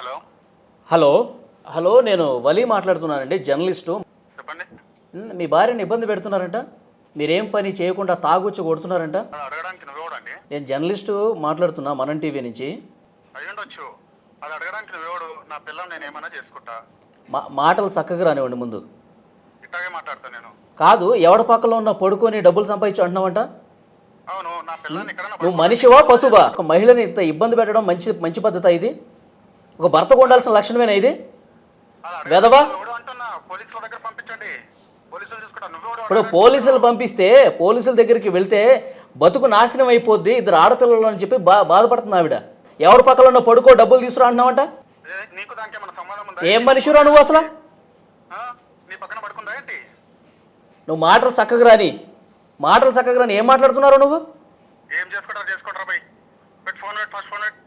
Hello hello hello నేను వలి మాట్లాడుతున్నానండి, journalist. చెప్పండి. మీ భార్యని ఇబ్బంది పెడుతున్నారంట, మీరేం పని చేయకుండా తాగుచ్చి కొడుతున్నారంట. అది అడగడానికి నువ్వెవడండి? నేను జర్నలిస్టు మాట్లాడుతున్నా, మనం టీవీ నుంచి. అయ్యుండొచ్చు. అది అడగడానికి నువ్వెవడు? నా పిల్లని నేను ఏమైనా చేసుకుంటా. మాటలు చక్కగా రానివ్వండి ముందు. ఇట్లాగే మాట్లాడతా నేను. కాదు, ఎవడ పక్కలో ఉన్న పడుకొని డబ్బులు సంపాదించు అంటున్నావంట. అవును, నా పిల్లని ఎక్కడన్నా నువ్వు మనిషివా పశువా? ఒక మహిళని ఇంత ఇబ్బంది పెట్టడం మంచి పద్ధతి ఇది? ఒక భర్తకు ఉండాల్సిన లక్షణమేనా ఇది? వెధవా? ఎవడు అంటున్నా? పోలీసుల దగ్గర పంపించండి, పోలీసులు చూసుకుంటా. నువ్వెవడు? ఇప్పుడు పోలీసులు పంపిస్తే పోలీసుల దగ్గరికి వెళ్తే బతుకు నాశనం అయిపోద్ది, ఇద్దరు ఆడపిల్లలు అని చెప్పి బాధపడుతుంది ఆవిడ. ఎవరి పక్కన ఉన్న పడుకో డబ్బులు తీసుకురా అంటున్నావంట. నీకు దానికి ఏమైనా సంబంధం ఉందా? ఏం మనిషిరా నువ్వు అసలు? నీ పక్కన పడుకుందా ఏంటి? నువ్వు మాటలు చక్కగా రాని ఏం మాట్లాడుతున్నారో నువ్వు? ఏం చేసుకుంటారా బై. పెట్టి ఫోన్ పెట్టి, ఫస్ట్ ఫోన్ పెట్టి.